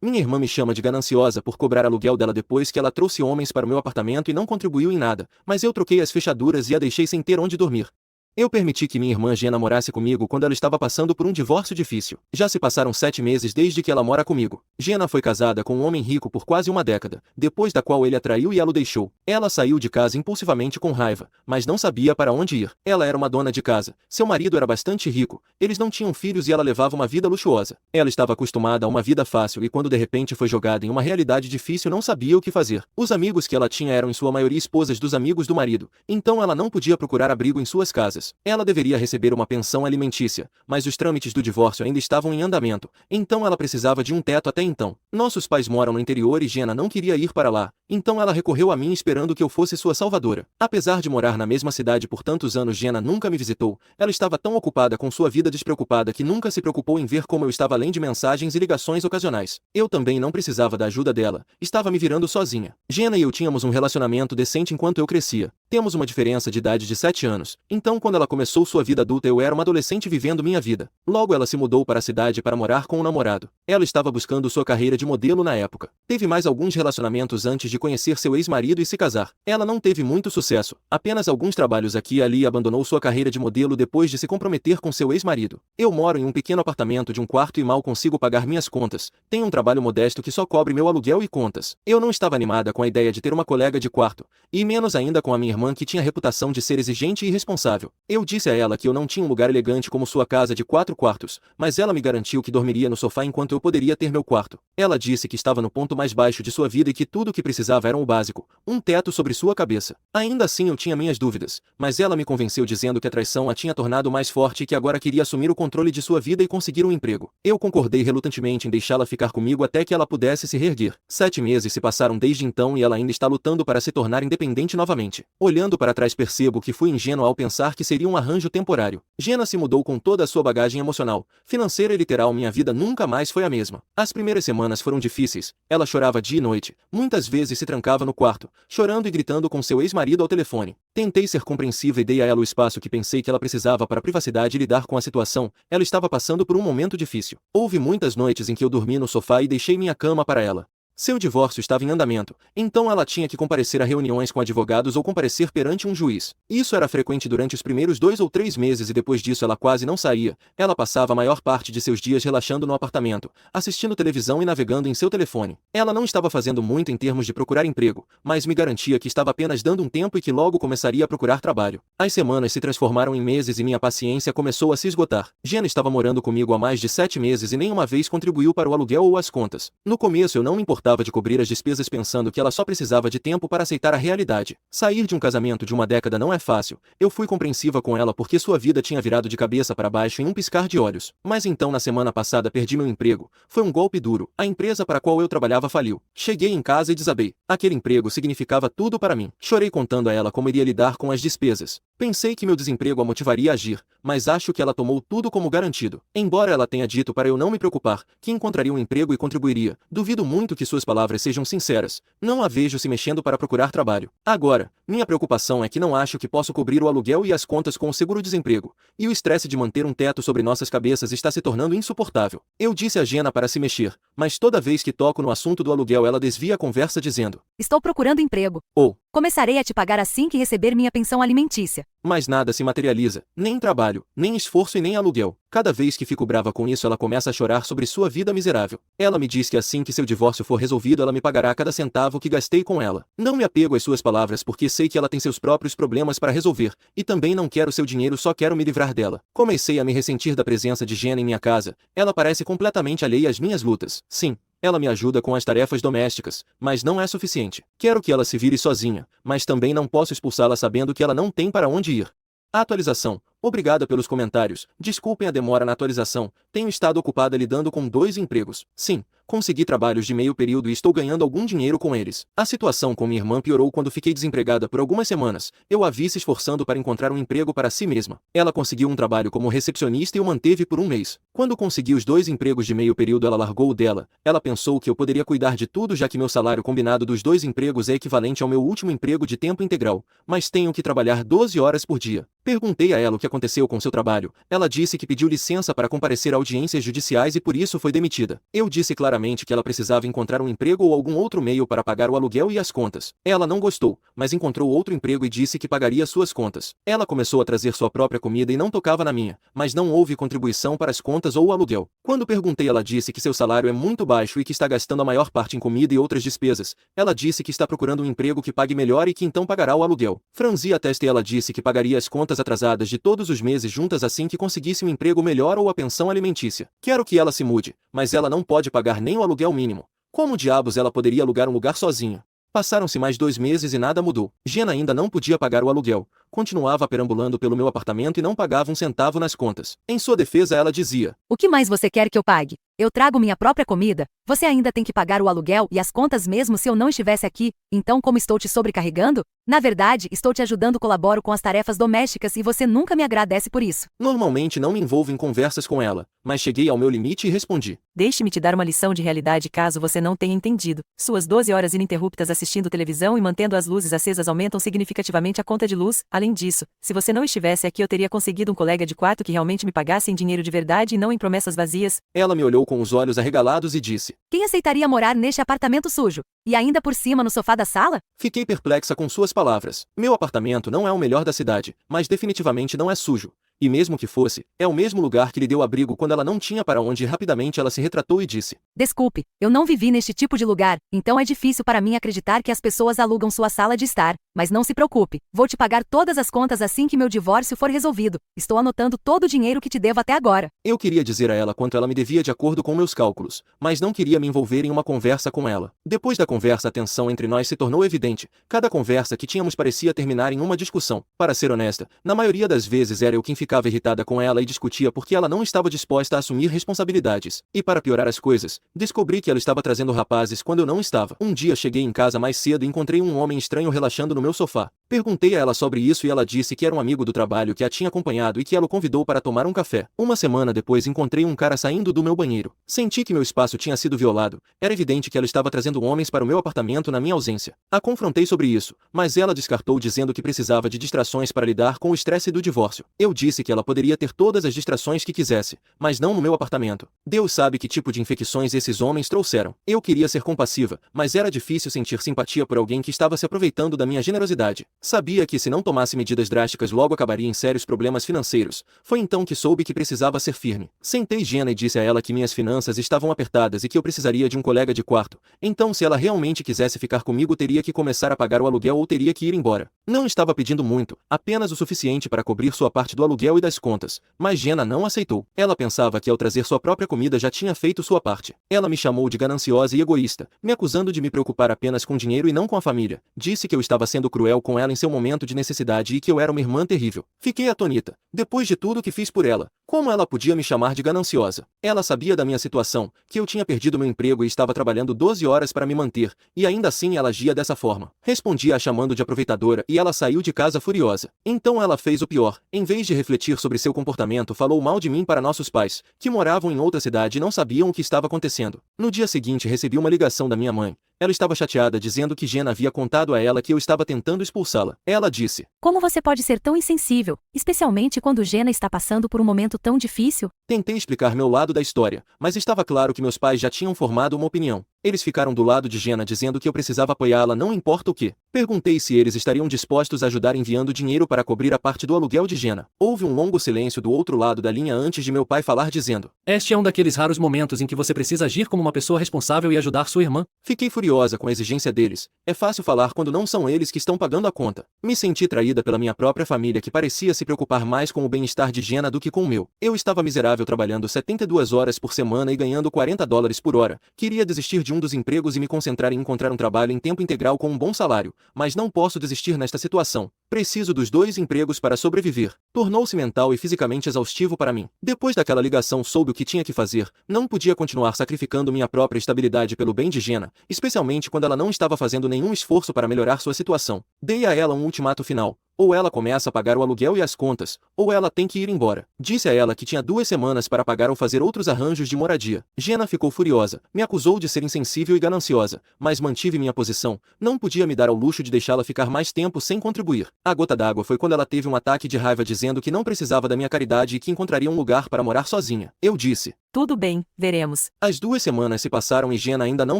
Minha irmã me chama de gananciosa por cobrar aluguel dela depois que ela trouxe homens para o meu apartamento e não contribuiu em nada, mas eu troquei as fechaduras e a deixei sem ter onde dormir. Eu permiti que minha irmã Gena morasse comigo quando ela estava passando por um divórcio difícil. Já se passaram 7 meses desde que ela mora comigo. Gena foi casada com um homem rico por quase uma década, depois da qual ele a traiu e ela o deixou. Ela saiu de casa impulsivamente com raiva, mas não sabia para onde ir. Ela era uma dona de casa. Seu marido era bastante rico. Eles não tinham filhos e ela levava uma vida luxuosa. Ela estava acostumada a uma vida fácil e quando de repente foi jogada em uma realidade difícil não sabia o que fazer. Os amigos que ela tinha eram em sua maioria esposas dos amigos do marido, então ela não podia procurar abrigo em suas casas. Ela deveria receber uma pensão alimentícia, mas os trâmites do divórcio ainda estavam em andamento, então ela precisava de um teto até então. Nossos pais moram no interior e Gena não queria ir para lá, então ela recorreu a mim esperando que eu fosse sua salvadora. Apesar de morar na mesma cidade por tantos anos, Gena nunca me visitou. Ela estava tão ocupada com sua vida despreocupada que nunca se preocupou em ver como eu estava além de mensagens e ligações ocasionais. Eu também não precisava da ajuda dela, estava me virando sozinha. Gena e eu tínhamos um relacionamento decente enquanto eu crescia. Temos uma diferença de idade de 7 anos, então quando ela começou sua vida adulta eu era uma adolescente vivendo minha vida. Logo ela se mudou para a cidade para morar com um namorado. Ela estava buscando sua carreira de modelo na época. Teve mais alguns relacionamentos antes de conhecer seu ex-marido e se casar. Ela não teve muito sucesso, apenas alguns trabalhos aqui e ali e abandonou sua carreira de modelo depois de se comprometer com seu ex-marido. Eu moro em um pequeno apartamento de um quarto e mal consigo pagar minhas contas. Tenho um trabalho modesto que só cobre meu aluguel e contas. Eu não estava animada com a ideia de ter uma colega de quarto, e menos ainda com a minha irmã que tinha a reputação de ser exigente e irresponsável. Eu disse a ela que eu não tinha um lugar elegante como sua casa de 4 quartos, mas ela me garantiu que dormiria no sofá enquanto eu poderia ter meu quarto. Ela disse que estava no ponto mais baixo de sua vida e que tudo o que precisava era o básico, um teto sobre sua cabeça. Ainda assim eu tinha minhas dúvidas, mas ela me convenceu dizendo que a traição a tinha tornado mais forte e que agora queria assumir o controle de sua vida e conseguir um emprego. Eu concordei relutantemente em deixá-la ficar comigo até que ela pudesse se reerguer. 7 meses se passaram desde então e ela ainda está lutando para se tornar independente novamente. Olhando para trás percebo que fui ingênuo ao pensar que seria um arranjo temporário. Gena se mudou com toda a sua bagagem emocional, financeira e literal. Minha vida nunca mais foi a mesma. As primeiras semanas foram difíceis. Ela chorava dia e noite. Muitas vezes se trancava no quarto, chorando e gritando com seu ex-marido ao telefone. Tentei ser compreensiva e dei a ela o espaço que pensei que ela precisava para a privacidade e lidar com a situação. Ela estava passando por um momento difícil. Houve muitas noites em que eu dormi no sofá e deixei minha cama para ela. Seu divórcio estava em andamento, então ela tinha que comparecer a reuniões com advogados ou comparecer perante um juiz. Isso era frequente durante os primeiros 2 ou 3 meses e depois disso ela quase não saía. Ela passava a maior parte de seus dias relaxando no apartamento, assistindo televisão e navegando em seu telefone. Ela não estava fazendo muito em termos de procurar emprego, mas me garantia que estava apenas dando um tempo e que logo começaria a procurar trabalho. As semanas se transformaram em meses e minha paciência começou a se esgotar. Gena estava morando comigo há mais de 7 meses e nenhuma vez contribuiu para o aluguel ou as contas. No começo eu não me importava de cobrir as despesas pensando que ela só precisava de tempo para aceitar a realidade. Sair de um casamento de uma década não é fácil. Eu fui compreensiva com ela porque sua vida tinha virado de cabeça para baixo em um piscar de olhos. Mas então na semana passada perdi meu emprego. Foi um golpe duro. A empresa para a qual eu trabalhava faliu. Cheguei em casa e desabei. Aquele emprego significava tudo para mim. Chorei contando a ela como iria lidar com as despesas. Pensei que meu desemprego a motivaria a agir, mas acho que ela tomou tudo como garantido. Embora ela tenha dito para eu não me preocupar, que encontraria um emprego e contribuiria, duvido muito que suas palavras sejam sinceras. Não a vejo se mexendo para procurar trabalho. Agora, minha preocupação é que não acho que posso cobrir o aluguel e as contas com o seguro-desemprego, e o estresse de manter um teto sobre nossas cabeças está se tornando insuportável. Eu disse a Gena para se mexer, mas toda vez que toco no assunto do aluguel ela desvia a conversa dizendo: Estou procurando emprego. Ou, começarei a te pagar assim que receber minha pensão alimentícia. mas nada se materializa, nem trabalho, nem esforço e nem aluguel. Cada vez que fico brava com isso ela começa a chorar sobre sua vida miserável. Ela me diz que assim que seu divórcio for resolvido ela me pagará cada centavo que gastei com ela. Não me apego às suas palavras porque sei que ela tem seus próprios problemas para resolver, e também não quero seu dinheiro, só quero me livrar dela. Comecei a me ressentir da presença de Gena em minha casa. Ela parece completamente alheia às minhas lutas. Sim, ela me ajuda com as tarefas domésticas, mas não é suficiente. Quero que ela se vire sozinha, mas também não posso expulsá-la sabendo que ela não tem para onde ir. Atualização. Obrigada pelos comentários. Desculpem a demora na atualização. Tenho estado ocupada lidando com 2 empregos. Sim, consegui trabalhos de meio período e estou ganhando algum dinheiro com eles. A situação com minha irmã piorou quando fiquei desempregada por algumas semanas. Eu a vi se esforçando para encontrar um emprego para si mesma. Ela conseguiu um trabalho como recepcionista e o manteve por um mês. Quando consegui os 2 empregos de meio período ela largou o dela. Ela pensou que eu poderia cuidar de tudo já que meu salário combinado dos 2 empregos é equivalente ao meu último emprego de tempo integral, mas tenho que trabalhar 12 horas por dia. Perguntei a ela o que aconteceu com seu trabalho. Ela disse que pediu licença para comparecer a audiências judiciais e por isso foi demitida. Eu disse claramente que ela precisava encontrar um emprego ou algum outro meio para pagar o aluguel e as contas. Ela não gostou, mas encontrou outro emprego e disse que pagaria suas contas. Ela começou a trazer sua própria comida e não tocava na minha, mas não houve contribuição para as contas ou o aluguel. Quando perguntei, ela disse que seu salário é muito baixo e que está gastando a maior parte em comida e outras despesas. Ela disse que está procurando um emprego que pague melhor e que então pagará o aluguel. Franzi a testa e ela disse que pagaria as contas atrasadas de todos os meses juntas assim que conseguisse um emprego melhor ou a pensão alimentícia. Quero que ela se mude, mas ela não pode pagar nem o aluguel mínimo. Como diabos ela poderia alugar um lugar sozinha? Passaram-se mais 2 meses e nada mudou. Jenna ainda não podia pagar o aluguel. Continuava perambulando pelo meu apartamento e não pagava um centavo nas contas. Em sua defesa, ela dizia: O que mais você quer que eu pague? Eu trago minha própria comida. Você ainda tem que pagar o aluguel e as contas mesmo se eu não estivesse aqui. Então como estou te sobrecarregando? Na verdade, estou te ajudando, colaboro com as tarefas domésticas e você nunca me agradece por isso. Normalmente não me envolvo em conversas com ela, mas cheguei ao meu limite e respondi: Deixe-me te dar uma lição de realidade caso você não tenha entendido. Suas 12 horas ininterruptas assistindo televisão e mantendo as luzes acesas aumentam significativamente a conta de luz. Além disso, se você não estivesse aqui eu teria conseguido um colega de quarto que realmente me pagasse em dinheiro de verdade e não em promessas vazias. Ela me olhou com os olhos arregalados e disse: Quem aceitaria morar neste apartamento sujo? E ainda por cima no sofá da sala? Fiquei perplexa com suas palavras. Meu apartamento não é o melhor da cidade, mas definitivamente não é sujo. E mesmo que fosse, é o mesmo lugar que lhe deu abrigo quando ela não tinha para onde ir. Rapidamente ela se retratou e disse: Desculpe, eu não vivi neste tipo de lugar, então é difícil para mim acreditar que as pessoas alugam sua sala de estar. Mas não se preocupe, vou te pagar todas as contas assim que meu divórcio for resolvido. Estou anotando todo o dinheiro que te devo até agora. Eu queria dizer a ela quanto ela me devia de acordo com meus cálculos, mas não queria me envolver em uma conversa com ela. Depois da conversa, a tensão entre nós se tornou evidente. Cada conversa que tínhamos parecia terminar em uma discussão. Para ser honesta, na maioria das vezes era eu quem ficava irritada com ela e discutia porque ela não estava disposta a assumir responsabilidades. E para piorar as coisas, descobri que ela estava trazendo rapazes quando eu não estava. Um dia cheguei em casa mais cedo e encontrei um homem estranho relaxando no meu sofá. Perguntei a ela sobre isso e ela disse que era um amigo do trabalho que a tinha acompanhado e que ela o convidou para tomar um café. Uma semana depois encontrei um cara saindo do meu banheiro. Senti que meu espaço tinha sido violado. Era evidente que ela estava trazendo homens para o meu apartamento na minha ausência. A confrontei sobre isso, mas ela descartou dizendo que precisava de distrações para lidar com o estresse do divórcio. Eu disse que ela poderia ter todas as distrações que quisesse, mas não no meu apartamento. Deus sabe que tipo de infecções esses homens trouxeram. Eu queria ser compassiva, mas era difícil sentir simpatia por alguém que estava se aproveitando da minha generosidade. Sabia que se não tomasse medidas drásticas logo acabaria em sérios problemas financeiros. Foi então que soube que precisava ser firme. Sentei Jenna e disse a ela que minhas finanças estavam apertadas e que eu precisaria de um colega de quarto. Então se ela realmente quisesse ficar comigo teria que começar a pagar o aluguel ou teria que ir embora. Não estava pedindo muito, apenas o suficiente para cobrir sua parte do aluguel e das contas. Mas Jenna não aceitou. Ela pensava que ao trazer sua própria comida já tinha feito sua parte. Ela me chamou de gananciosa e egoísta, me acusando de me preocupar apenas com dinheiro e não com a família. Disse que eu estava sendo cruel com ela em seu momento de necessidade e que eu era uma irmã terrível. Fiquei atonita. Depois de tudo que fiz por ela, como ela podia me chamar de gananciosa? Ela sabia da minha situação, que eu tinha perdido meu emprego e estava trabalhando 12 horas para me manter, e ainda assim ela agia dessa forma. Respondi a chamando de aproveitadora e ela saiu de casa furiosa. Então ela fez o pior. Em vez de refletir sobre seu comportamento, falou mal de mim para nossos pais, que moravam em outra cidade e não sabiam o que estava acontecendo. No dia seguinte recebi uma ligação da minha mãe. Ela estava chateada dizendo que Jenna havia contado a ela que eu estava tentando expulsá-la. Ela disse: Como você pode ser tão insensível, especialmente quando Jenna está passando por um momento tão difícil? Tentei explicar meu lado da história, mas estava claro que meus pais já tinham formado uma opinião. Eles ficaram do lado de Jenna dizendo que eu precisava apoiá-la não importa o que. Perguntei se eles estariam dispostos a ajudar enviando dinheiro para cobrir a parte do aluguel de Jenna. Houve um longo silêncio do outro lado da linha antes de meu pai falar dizendo: Este é um daqueles raros momentos em que você precisa agir como uma pessoa responsável e ajudar sua irmã. Fiquei furiosa com a exigência deles. É fácil falar quando não são eles que estão pagando a conta. Me senti traída pela minha própria família que parecia se preocupar mais com o bem-estar de Jenna do que com o meu. Eu estava miserável trabalhando 72 horas por semana e ganhando $40 por hora. Queria desistir de um dos empregos e me concentrar em encontrar um trabalho em tempo integral com um bom salário, mas não posso desistir nesta situação. Preciso dos 2 empregos para sobreviver. Tornou-se mental e fisicamente exaustivo para mim. Depois daquela ligação soube o que tinha que fazer. Não podia continuar sacrificando minha própria estabilidade pelo bem de Jenna, especialmente quando ela não estava fazendo nenhum esforço para melhorar sua situação. Dei a ela um ultimato final. Ou ela começa a pagar o aluguel e as contas, ou ela tem que ir embora. Disse a ela que tinha 2 semanas para pagar ou fazer outros arranjos de moradia. Jenna ficou furiosa, me acusou de ser insensível e gananciosa, mas mantive minha posição, não podia me dar ao luxo de deixá-la ficar mais tempo sem contribuir. A gota d'água foi quando ela teve um ataque de raiva dizendo que não precisava da minha caridade e que encontraria um lugar para morar sozinha. Eu disse: Tudo bem, veremos. As 2 semanas se passaram e Jenna ainda não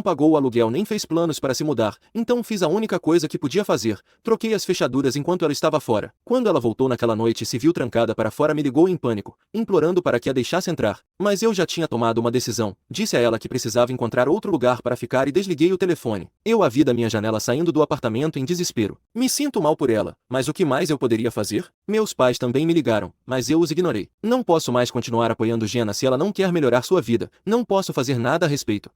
pagou o aluguel nem fez planos para se mudar, então fiz a única coisa que podia fazer, troquei as fechaduras enquanto ela estava fora. Quando ela voltou naquela noite e se viu trancada para fora, me ligou em pânico, implorando para que a deixasse entrar. Mas eu já tinha tomado uma decisão, disse a ela que precisava encontrar outro lugar para ficar e desliguei o telefone. Eu a vi da minha janela saindo do apartamento em desespero. Me sinto mal por ela, mas o que mais eu poderia fazer? Meus pais também me ligaram, mas eu os ignorei. Não posso mais continuar apoiando Jenna se ela não quer melhorar sua vida, não posso fazer nada a respeito.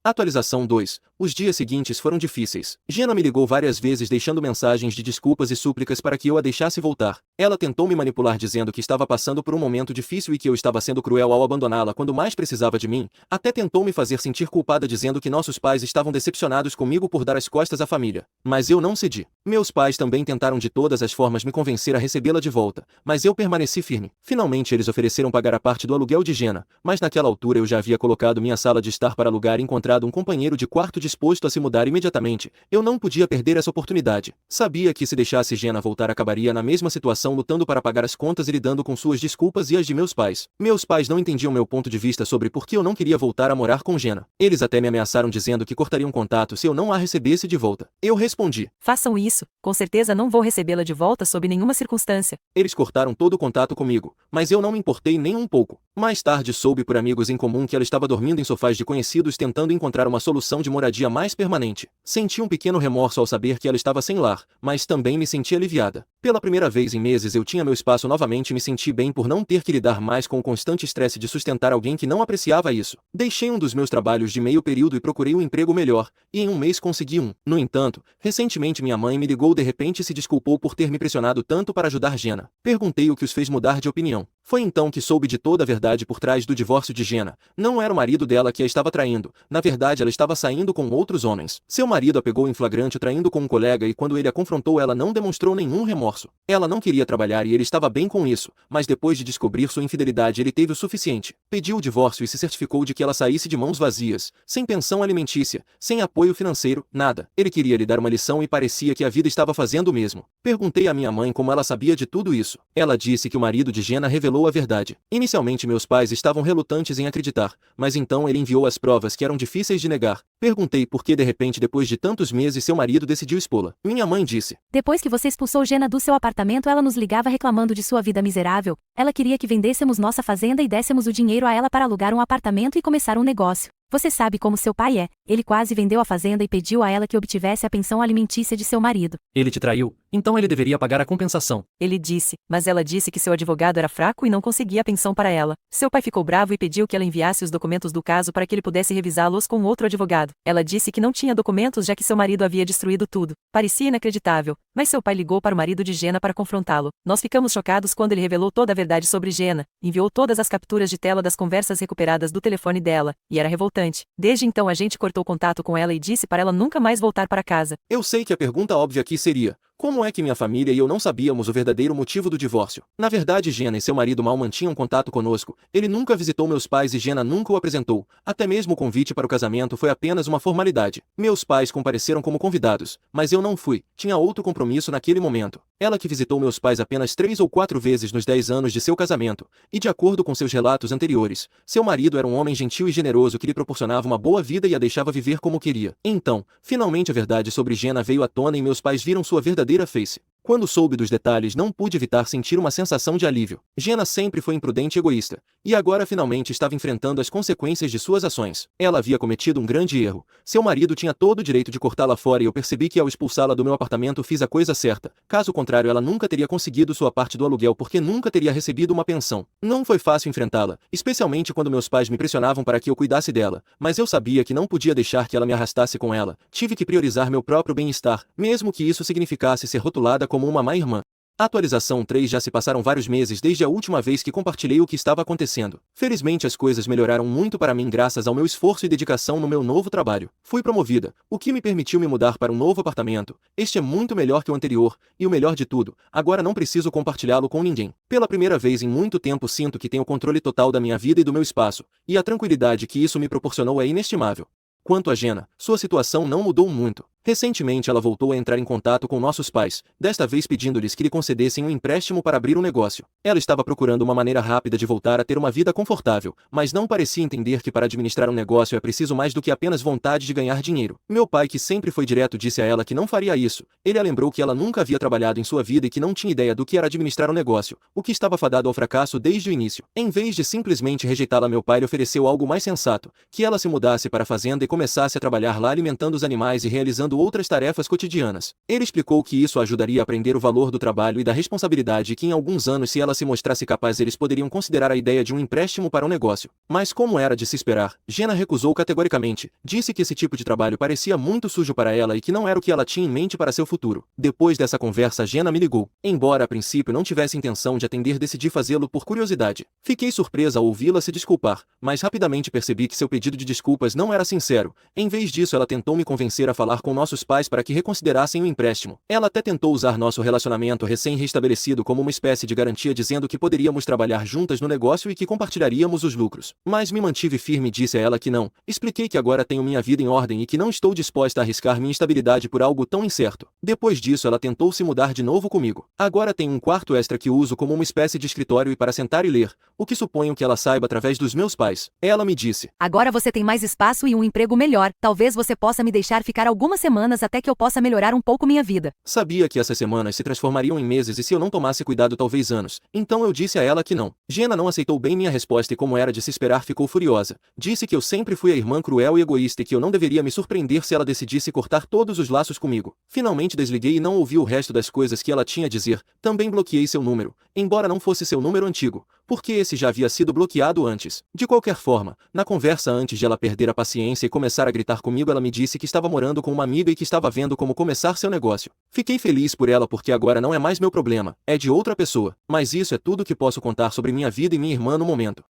Atualização 2. Os dias seguintes foram difíceis. Jenna me ligou várias vezes deixando mensagens de desculpas e súplicas para que eu a deixasse voltar. Ela tentou me manipular dizendo que estava passando por um momento difícil e que eu estava sendo cruel ao abandoná-la quando mais precisava de mim. Até tentou me fazer sentir culpada dizendo que nossos pais estavam decepcionados comigo por dar as costas à família. Mas eu não cedi. Meus pais também tentaram de todas as formas me convencer a recebê-la de volta, mas eu permaneci firme. Finalmente eles ofereceram pagar a parte do aluguel de Jenna, mas naquela altura eu já havia colocado minha sala de estar para alugar e encontrado um companheiro de quarto disposto a se mudar imediatamente. Eu não podia perder essa oportunidade. Sabia que se deixasse Jenna voltar acabaria na mesma situação lutando para pagar as contas e lidando com suas desculpas e as de meus pais. Meus pais não entendiam meu ponto de vista sobre por que eu não queria voltar a morar com Jenna. Eles até me ameaçaram dizendo que cortariam contato se eu não a recebesse de volta. Eu respondi: Façam isso, com certeza não vou recebê-la de volta sob nenhuma circunstância. Eles cortaram todo o contato comigo, mas eu não me importei nem um pouco. Mais tarde soube por amigos em comum que ela estava dormindo em sofás de conhecidos tentando encontrar uma solução de moradia mais permanente. Senti um pequeno remorso ao saber que ela estava sem lar, mas também me senti aliviada. Pela primeira vez em meses eu tinha meu espaço novamente e me senti bem por não ter que lidar mais com o constante estresse de sustentar alguém que não apreciava isso. Deixei um dos meus trabalhos de meio período e procurei um emprego melhor, e em um mês consegui um. No entanto, recentemente minha mãe me ligou de repente e se desculpou por ter me pressionado tanto para ajudar Jenna. Perguntei o que os fez mudar de opinião. Foi então que soube de toda a verdade por trás do divórcio de Jenna. Não era o marido dela que a estava traindo. Na verdade, ela estava saindo com outros homens. Seu marido a pegou em flagrante traindo com um colega e quando ele a confrontou ela não demonstrou nenhum remorso. Ela não queria trabalhar e ele estava bem com isso, mas depois de descobrir sua infidelidade ele teve o suficiente. Pediu o divórcio e se certificou de que ela saísse de mãos vazias, sem pensão alimentícia, sem apoio financeiro, nada. Ele queria lhe dar uma lição e parecia que a vida estava fazendo o mesmo. Perguntei à minha mãe como ela sabia de tudo isso. Ela disse que o marido de Jenna revelou a verdade. Inicialmente meus pais estavam relutantes em acreditar, mas então ele enviou as provas que eram difíceis de negar. Perguntei por que de repente depois de tantos meses seu marido decidiu expô-la. Minha mãe disse: Depois que você expulsou Jenna do seu apartamento, ela nos ligava reclamando de sua vida miserável. Ela queria que vendêssemos nossa fazenda e dessemos o dinheiro a ela para alugar um apartamento e começar um negócio. Você sabe como seu pai é. Ele quase vendeu a fazenda e pediu a ela que obtivesse a pensão alimentícia de seu marido. Ele te traiu, então ele deveria pagar a compensação. Ele disse, mas ela disse que seu advogado era fraco e não conseguia a pensão para ela. Seu pai ficou bravo e pediu que ela enviasse os documentos do caso para que ele pudesse revisá-los com outro advogado. Ela disse que não tinha documentos já que seu marido havia destruído tudo. Parecia inacreditável, mas seu pai ligou para o marido de Jenna para confrontá-lo. Nós ficamos chocados quando ele revelou toda a verdade sobre Jenna, enviou todas as capturas de tela das conversas recuperadas do telefone dela, e era revoltante. Desde então a gente cortou contato com ela e disse para ela nunca mais voltar para casa. Eu sei que a pergunta óbvia aqui seria: como é que minha família e eu não sabíamos o verdadeiro motivo do divórcio? Na verdade, Jenna e seu marido mal mantinham contato conosco. Ele nunca visitou meus pais e Jenna nunca o apresentou. Até mesmo o convite para o casamento foi apenas uma formalidade. Meus pais compareceram como convidados, mas eu não fui. Tinha outro compromisso naquele momento. Ela que visitou meus pais apenas 3 ou 4 vezes nos 10 anos de seu casamento, e de acordo com seus relatos anteriores, seu marido era um homem gentil e generoso que lhe proporcionava uma boa vida e a deixava viver como queria. Então, finalmente a verdade sobre Jenna veio à tona e meus pais viram sua verdadeira face. Quando soube dos detalhes não pude evitar sentir uma sensação de alívio. Jenna sempre foi imprudente e egoísta, e agora finalmente estava enfrentando as consequências de suas ações. Ela havia cometido um grande erro. Seu marido tinha todo o direito de cortá-la fora e eu percebi que ao expulsá-la do meu apartamento fiz a coisa certa. Caso contrário ela nunca teria conseguido sua parte do aluguel porque nunca teria recebido uma pensão. Não foi fácil enfrentá-la, especialmente quando meus pais me pressionavam para que eu cuidasse dela, mas eu sabia que não podia deixar que ela me arrastasse com ela. Tive que priorizar meu próprio bem-estar, mesmo que isso significasse ser rotulada como uma má irmã. Atualização 3. Já se passaram vários meses desde a última vez que compartilhei o que estava acontecendo. Felizmente as coisas melhoraram muito para mim graças ao meu esforço e dedicação no meu novo trabalho. Fui promovida, o que me permitiu me mudar para um novo apartamento. Este é muito melhor que o anterior, e o melhor de tudo, agora não preciso compartilhá-lo com ninguém. Pela primeira vez em muito tempo sinto que tenho controle total da minha vida e do meu espaço, e a tranquilidade que isso me proporcionou é inestimável. Quanto a Jenna, sua situação não mudou muito. Recentemente ela voltou a entrar em contato com nossos pais, desta vez pedindo-lhes que lhe concedessem um empréstimo para abrir um negócio. Ela estava procurando uma maneira rápida de voltar a ter uma vida confortável, mas não parecia entender que para administrar um negócio é preciso mais do que apenas vontade de ganhar dinheiro. Meu pai, que sempre foi direto, disse a ela que não faria isso. Ele a lembrou que ela nunca havia trabalhado em sua vida e que não tinha ideia do que era administrar um negócio, o que estava fadado ao fracasso desde o início. Em vez de simplesmente rejeitá-la, meu pai lhe ofereceu algo mais sensato, que ela se mudasse para a fazenda e começasse a trabalhar lá alimentando os animais e realizando outras tarefas cotidianas. Ele explicou que isso ajudaria a aprender o valor do trabalho e da responsabilidade e que em alguns anos, se ela se mostrasse capaz, eles poderiam considerar a ideia de um empréstimo para um negócio. Mas como era de se esperar, Jenna recusou categoricamente, disse que esse tipo de trabalho parecia muito sujo para ela e que não era o que ela tinha em mente para seu futuro. Depois dessa conversa, Jenna me ligou. Embora a princípio não tivesse intenção de atender, decidi fazê-lo por curiosidade. Fiquei surpresa ao ouvi-la se desculpar, mas rapidamente percebi que seu pedido de desculpas não era sincero. Em vez disso, ela tentou me convencer a falar com nossos pais para que reconsiderassem o empréstimo. Ela até tentou usar nosso relacionamento recém-restabelecido como uma espécie de garantia, dizendo que poderíamos trabalhar juntas no negócio e que compartilharíamos os lucros. Mas me mantive firme e disse a ela que não. Expliquei que agora tenho minha vida em ordem e que não estou disposta a arriscar minha estabilidade por algo tão incerto. Depois disso, ela tentou se mudar de novo comigo. Agora tenho um quarto extra que uso como uma espécie de escritório e para sentar e ler, o que suponho que ela saiba através dos meus pais. Ela me disse: Agora você tem mais espaço e um emprego melhor. Talvez você possa me deixar ficar algumas semanas até que eu possa melhorar um pouco minha vida. Sabia que essas semanas se transformariam em meses e, se eu não tomasse cuidado, talvez anos. Então eu disse a ela que não. Jenna não aceitou bem minha resposta e, como era de se esperar, ficou furiosa. Disse que eu sempre fui a irmã cruel e egoísta e que eu não deveria me surpreender se ela decidisse cortar todos os laços comigo. Finalmente desliguei e não ouvi o resto das coisas que ela tinha a dizer. Também bloqueei seu número, embora não fosse seu número antigo, porque esse já havia sido bloqueado antes. De qualquer forma, na conversa antes de ela perder a paciência e começar a gritar comigo, ela me disse que estava morando com uma amiga e que estava vendo como começar seu negócio. Fiquei feliz por ela porque agora não é mais meu problema, é de outra pessoa. Mas isso é tudo que posso contar sobre minha vida e minha irmã no momento.